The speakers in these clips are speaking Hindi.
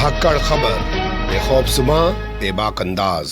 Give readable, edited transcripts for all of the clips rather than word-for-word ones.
धाकड़ खबर, बेखौफसुमा बेबाक अंदाज।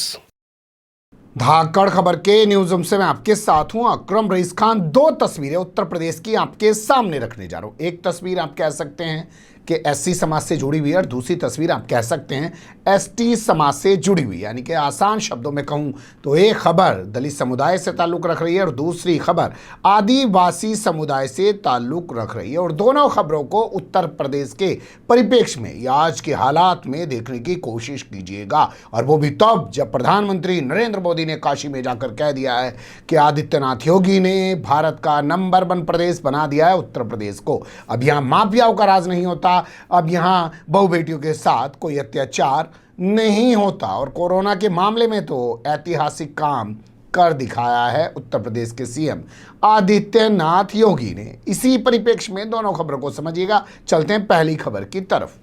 धाकड़ खबर के न्यूज रूम से मैं आपके साथ हूं अकरम रईस खान। दो तस्वीरें उत्तर प्रदेश की आपके सामने रखने जा रहा हूं। एक तस्वीर आप कह सकते हैं कि एससी समाज से जुड़ी हुई है और दूसरी तस्वीर आप कह सकते हैं एसटी समाज से जुड़ी हुई, यानी कि आसान शब्दों में कहूं तो एक खबर दलित समुदाय से ताल्लुक रख रही है और दूसरी खबर आदिवासी समुदाय से ताल्लुक रख रही है। और दोनों खबरों को उत्तर प्रदेश के परिप्रेक्ष्य में या आज के हालात में देखने की कोशिश कीजिएगा, और वो भी तब जब प्रधानमंत्री नरेंद्र मोदी ने काशी में जाकर कह दिया है कि आदित्यनाथ योगी ने भारत का नंबर 1 प्रदेश बना दिया है उत्तर प्रदेश को। अब यहाँ माफियाओं का राज नहीं होता, अब यहाँ बहु बेटियों के साथ कोई अत्याचार नहीं होता, और कोरोना के मामले में तो ऐतिहासिक काम कर दिखाया है उत्तर प्रदेश के सीएम आदित्यनाथ योगी ने। इसी परिप्रेक्ष्य में दोनों खबरों को समझिएगा। चलते हैं पहली खबर की तरफ।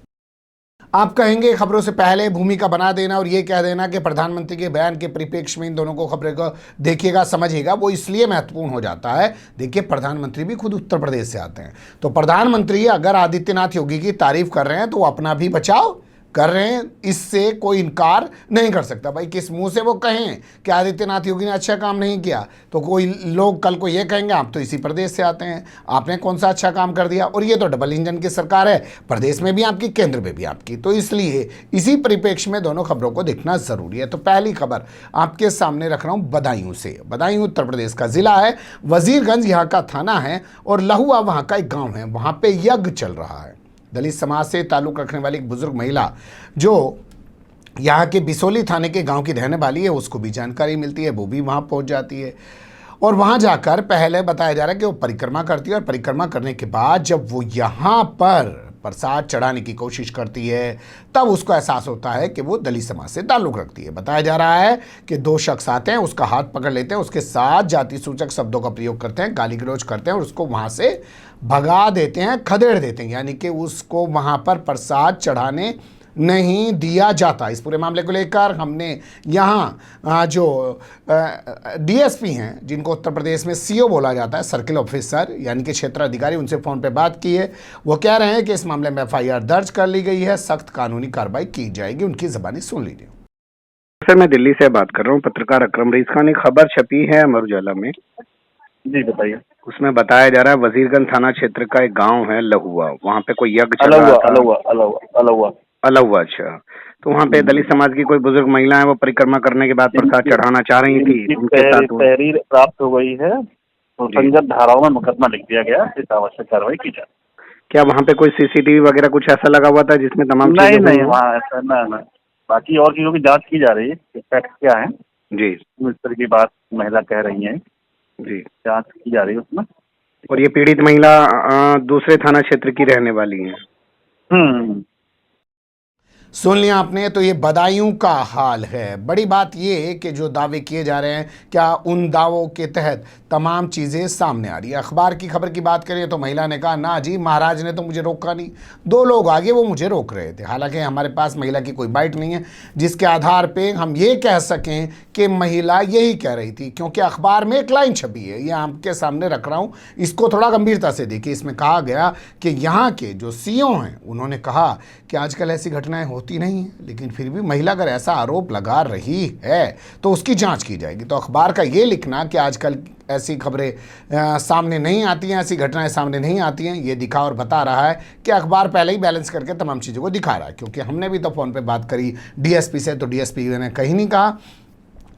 आप कहेंगे खबरों से पहले भूमिका बना देना और ये कह देना कि प्रधानमंत्री के बयान के परिप्रेक्ष्य में इन दोनों को खबरों को देखिएगा समझिएगा, वो इसलिए महत्वपूर्ण हो जाता है। देखिए, प्रधानमंत्री भी खुद उत्तर प्रदेश से आते हैं, तो प्रधानमंत्री अगर आदित्यनाथ योगी की तारीफ कर रहे हैं तो वो अपना भी बचाव कर रहे हैं, इससे कोई इनकार नहीं कर सकता। भाई किस मुंह से वो कहें कि आदित्यनाथ योगी ने अच्छा काम नहीं किया, तो कोई लोग कल को ये कहेंगे आप तो इसी प्रदेश से आते हैं, आपने कौन सा अच्छा काम कर दिया। और ये तो डबल इंजन की सरकार है, प्रदेश में भी आपकी, केंद्र में भी आपकी, तो इसलिए इसी परिप्रेक्ष्य में दोनों खबरों को देखना जरूरी है। तो पहली खबर आपके सामने रख रहा हूँ बदायूं से। बदायूं उत्तर प्रदेश का जिला है, वजीरगंज यहाँ का थाना है और लहुआ वहाँ का एक गाँव है। वहाँ पे यज्ञ चल रहा है। दलित समाज से ताल्लुक़ रखने वाली एक बुजुर्ग महिला जो यहाँ के बिसोली थाने के गांव की रहने वाली है, उसको भी जानकारी मिलती है, वो भी वहाँ पहुँच जाती है और वहाँ जाकर पहले बताया जा रहा है कि वो परिक्रमा करती है, और परिक्रमा करने के बाद जब वो यहाँ पर प्रसाद चढ़ाने की कोशिश करती है तब उसको एहसास होता है कि वो दलित समाज से ताल्लुक़ रखती है। बताया जा रहा है कि 2 शख्स आते हैं, उसका हाथ पकड़ लेते हैं, उसके साथ जाति सूचक शब्दों का प्रयोग करते हैं, गाली गलौज करते हैं और उसको वहाँ से भगा देते हैं, खदेड़ देते हैं, यानी कि उसको वहाँ पर प्रसाद चढ़ाने नहीं दिया जाता। इस पूरे मामले को लेकर हमने यहाँ जो डीएसपी हैं, जिनको उत्तर प्रदेश में सीओ बोला जाता है, सर्किल ऑफिसर यानी कि क्षेत्र अधिकारी, उनसे फ़ोन पे बात की है। वो कह रहे हैं कि इस मामले में एफआईआर दर्ज कर ली गई है, सख्त कानूनी कार्रवाई की जाएगी। उनकी ज़बानी सुन लीजिए। सर, मैं दिल्ली से बात कर रहा हूँ, पत्रकार अकरम रईस खान। एक खबर छपी है अमर उजाला में। जी बताइए। उसमें बताया जा रहा है वजीरगंज थाना क्षेत्र का एक गांव है लहुआ, वहाँ पे कोई यज्ञ चल रहा था। अलहुआ। अच्छा, तो वहाँ पे दलित समाज की कोई बुजुर्ग महिला है, वो परिक्रमा करने के बाद प्रसाद चढ़ाना चाह रही थी, उनके साथ तहरीर प्राप्त हो गई है तो संगत धाराओं में मुकदमा लिख दिया गया, इस आवश्यक कार्रवाई की जाए। क्या वहाँ पे कोई सीसीटीवी वगैरह कुछ ऐसा लगा हुआ था जिसमें तमाम नहीं वहाँ ऐसा ना, बाकी और चीजों की जांच की जा रही है, फैक्ट क्या है जी, इस तरह की बात महिला कह रही है जी, जांच की जा रही है उसमें। और ये पीड़ित महिला दूसरे थाना क्षेत्र की रहने वाली है। सुन लिया आपने, तो ये बदायूं का हाल है। बड़ी बात ये कि जो दावे किए जा रहे हैं, क्या उन दावों के तहत तमाम चीज़ें सामने आ रही है। अखबार की खबर की बात करें तो महिला ने कहा ना जी, महाराज ने तो मुझे रोका नहीं, 2 लोग आगे वो मुझे रोक रहे थे। हालांकि हमारे पास महिला की कोई बाइट नहीं है जिसके आधार पे हम ये कह सकें कि महिला यही कह रही थी, क्योंकि अखबार में एक लाइन छपी है, ये आपके सामने रख रहा हूँ, इसको थोड़ा गंभीरता से देखिए। इसमें कहा गया कि यहाँ के जो सीओ हैं उन्होंने कहा कि आजकल ऐसी घटनाएं होती नहीं है, लेकिन फिर भी महिला अगर ऐसा आरोप लगा रही है तो उसकी जांच की जाएगी। तो अखबार का ये लिखना कि आजकल ऐसी खबरें सामने नहीं आती हैं, ऐसी घटनाएं सामने नहीं आती हैं, ये दिखा और बता रहा है कि अखबार पहले ही बैलेंस करके तमाम चीज़ों को दिखा रहा है। क्योंकि हमने भी तो फ़ोन पे बात करी डीएसपी से, तो डीएसपी ने कहीं नहीं कहा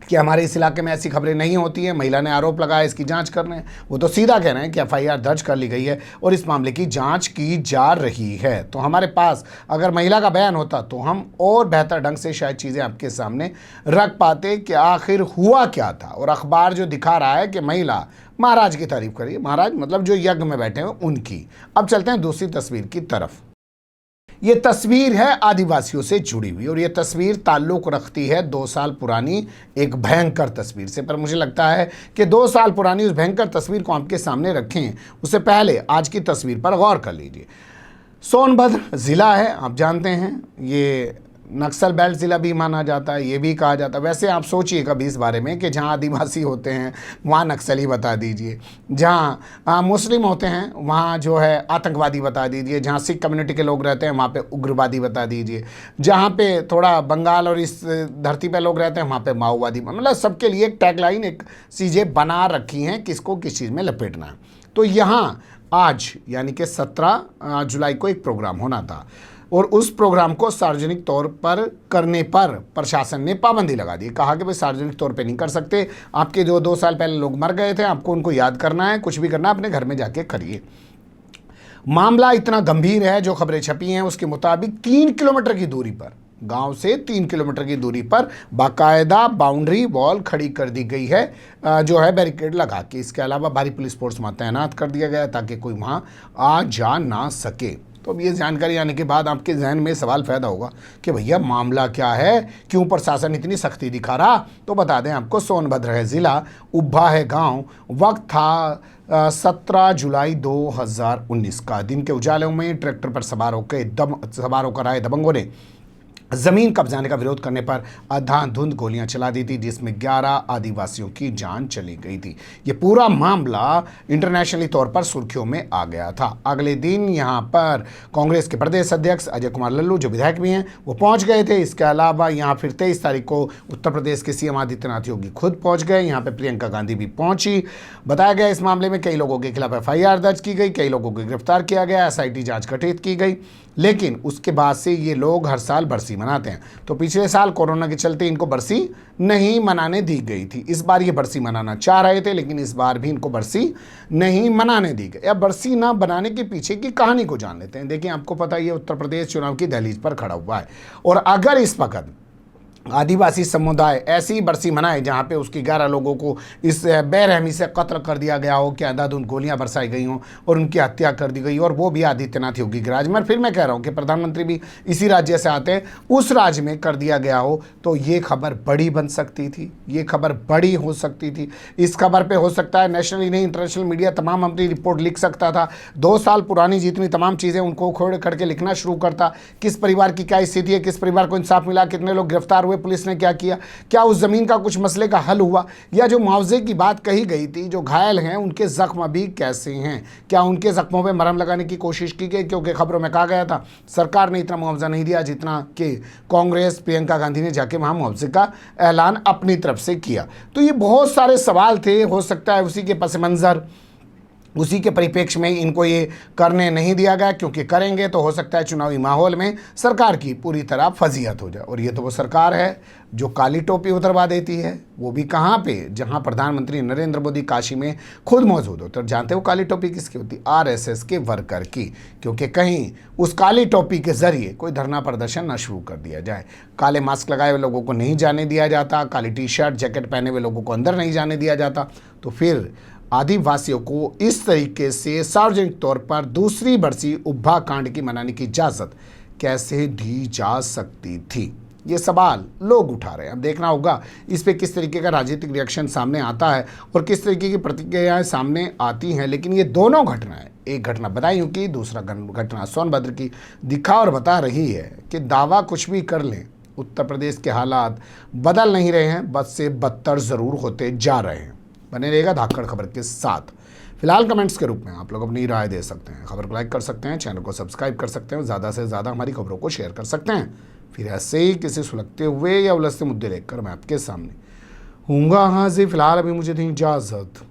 कि हमारे इस इलाके में ऐसी खबरें नहीं होती हैं, महिला ने आरोप लगाया, इसकी जांच कर रहे हैं। वो तो सीधा कह रहे हैं कि एफआईआर दर्ज कर ली गई है और इस मामले की जांच की जा रही है। तो हमारे पास अगर महिला का बयान होता तो हम और बेहतर ढंग से शायद चीज़ें आपके सामने रख पाते कि आखिर हुआ क्या था। और अखबार जो दिखा रहा है कि महिला महाराज की तारीफ करिए, महाराज मतलब जो यज्ञ में बैठे हैं उनकी। अब चलते हैं दूसरी तस्वीर की तरफ। ये तस्वीर है आदिवासियों से जुड़ी हुई, और ये तस्वीर ताल्लुक़ रखती है 2 साल पुरानी एक भयंकर तस्वीर से। पर मुझे लगता है कि 2 साल पुरानी उस भयंकर तस्वीर को आपके सामने रखें उससे पहले आज की तस्वीर पर गौर कर लीजिए। सोनभद्र ज़िला है, आप जानते हैं, ये नक्सल बेल्ट ज़िला भी माना जाता है, ये भी कहा जाता है। वैसे आप सोचिए कभी इस बारे में कि जहाँ आदिवासी होते हैं वहाँ नक्सली बता दीजिए, जहाँ मुस्लिम होते हैं वहाँ जो है आतंकवादी बता दीजिए, जहाँ सिख कम्युनिटी के लोग रहते हैं वहाँ पे उग्रवादी बता दीजिए, जहाँ पे थोड़ा बंगाल और इस धरती पे लोग रहते हैं वहाँ पे माओवादी, मतलब सबके लिए एक टैगलाइन, एक चीज़ें बना रखी हैं किसको किस चीज़ में लपेटना है। तो यहाँ आज यानी कि 17 जुलाई को एक प्रोग्राम होना था और उस प्रोग्राम को सार्वजनिक तौर पर करने पर प्रशासन ने पाबंदी लगा दी। कहा कि भाई सार्वजनिक तौर पे नहीं कर सकते, आपके जो 2 साल पहले लोग मर गए थे आपको उनको याद करना है, कुछ भी करना है अपने घर में जाके करिए। मामला इतना गंभीर है, जो खबरें छपी हैं उसके मुताबिक 3 किलोमीटर की दूरी पर, गांव से 3 किलोमीटर की दूरी पर बाकायदा बाउंड्री वॉल खड़ी कर दी गई है, जो है बैरिकेड लगा के। इसके अलावा भारी पुलिस फोर्स वहाँ तैनात कर दिया गया ताकि कोई वहाँ आ जा ना सके। तो अब ये जानकारी आने के बाद आपके जहन में सवाल पैदा होगा कि भैया मामला क्या है, क्यों प्रशासन इतनी सख्ती दिखा रहा। तो बता दें आपको, सोनभद्र है ज़िला, उब्भा है गांव। वक्त था 17 जुलाई 2019 का। दिन के उजालों में ट्रैक्टर पर सवार होकर आए दबंगों ने ज़मीन कब्जाने का विरोध करने पर अंधाधुंध गोलियां चला दी थी, जिसमें 11 आदिवासियों की जान चली गई थी। ये पूरा मामला इंटरनेशनली तौर पर सुर्खियों में आ गया था। अगले दिन यहां पर कांग्रेस के प्रदेश अध्यक्ष अजय कुमार लल्लू, जो विधायक भी हैं, वो पहुंच गए थे। इसके अलावा यहां फिर 23 तारीख को उत्तर प्रदेश के सीएम आदित्यनाथ योगी खुद पहुंच गए। यहाँ पर प्रियंका गांधी भी पहुंची। बताया गया इस मामले में कई लोगों के खिलाफ FIR दर्ज की गई, कई लोगों को गिरफ्तार किया गया, SIT जाँच गठित की गई। लेकिन उसके बाद से ये लोग हर साल बरसी मनाते हैं। तो पिछले साल कोरोना के चलते इनको बरसी नहीं मनाने दी गई थी। इस बार ये बरसी मनाना चाह रहे थे, लेकिन इस बार भी इनको बरसी नहीं मनाने दी गई। अब बरसी ना बनाने के पीछे की कहानी को जान लेते हैं। देखिए, आपको पता है ये उत्तर प्रदेश चुनाव की दहलीज पर खड़ा हुआ है और अगर इस वक्त आदिवासी समुदाय ऐसी बरसी मनाए जहाँ पे उसके 11 लोगों को इस बेरहमी से कत्ल कर दिया गया हो, कि अंधाधुंध गोलियां बरसाई गई हों और उनकी हत्या कर दी गई, और वो भी आदित्यनाथ योगी के राज्य में, फिर मैं कह रहा हूँ कि प्रधानमंत्री भी इसी राज्य से आते हैं, उस राज्य में कर दिया गया हो, तो ये खबर बड़ी बन सकती थी, ये खबर बड़ी हो सकती थी। इस खबर पर हो सकता है नेशनल ही नहीं इंटरनेशनल मीडिया तमाम अपनी रिपोर्ट लिख सकता था। 2 साल पुरानी जितनी तमाम चीज़ें उनको खोड़ करके लिखना शुरू करता, किस परिवार की क्या स्थिति है, किस परिवार को इंसाफ मिला, कितने लोग गिरफ्तार हुए, पुलिस ने क्या किया, क्या उस जमीन का कुछ मसले का हल हुआ, या जो मुआवजे की बात कही गई थी, जो घायल हैं उनके जख्म भी कैसे हैं, क्या उनके जख्मों पे मरहम लगाने की कोशिश की गई। क्योंकि खबरों में कहा गया था सरकार ने इतना मुआवजा नहीं दिया जितना कि कांग्रेस प्रियंका गांधी ने जाके वहां मुआवजे का ऐलान अपनी तरफ से किया। तो ये बहुत सारे सवाल थे। हो सकता है उसी के पस मंजर, उसी के परिप्रेक्ष्य में इनको ये करने नहीं दिया गया, क्योंकि करेंगे तो हो सकता है चुनावी माहौल में सरकार की पूरी तरह फजीहत हो जाए। और ये तो वो सरकार है जो काली टोपी उतरवा देती है, वो भी कहाँ पे, जहाँ प्रधानमंत्री नरेंद्र मोदी काशी में खुद मौजूद होते। और जानते हो काली टोपी किसकी होती? RSS के वर्कर की, क्योंकि कहीं उस काली टोपी के जरिए कोई धरना प्रदर्शन न शुरू कर दिया जाए। काले मास्क लगाए हुए लोगों को नहीं जाने दिया जाता, काली टी-शर्ट जैकेट पहने हुए लोगों को अंदर नहीं जाने दिया जाता। तो फिर आदिवासियों को इस तरीके से सार्वजनिक तौर पर दूसरी बरसी उब्भा कांड की मनाने की इजाज़त कैसे दी जा सकती थी? ये सवाल लोग उठा रहे हैं। अब देखना होगा इस पे किस तरीके का राजनीतिक रिएक्शन सामने आता है और किस तरीके की प्रतिक्रियाएं सामने आती हैं। लेकिन ये दोनों घटनाएं, एक घटना बदायूं की, दूसरा घटना सोनभद्र की, दिखा और बता रही है कि दावा कुछ भी कर लें, उत्तर प्रदेश के हालात बदल नहीं रहे हैं, बद से बदतर ज़रूर होते जा रहे हैं। बने रहेगा धाकड़ खबर के साथ। फिलहाल कमेंट्स के रूप में आप लोग अपनी राय दे सकते हैं, खबर को लाइक कर सकते हैं, चैनल को सब्सक्राइब कर सकते हैं, ज़्यादा से ज़्यादा हमारी खबरों को शेयर कर सकते हैं। फिर ऐसे ही किसी सुलगते हुए या उलझते मुद्दे लेकर मैं आपके सामने हूँगा हाजिर। फिलहाल अभी मुझे दी इजाज़त।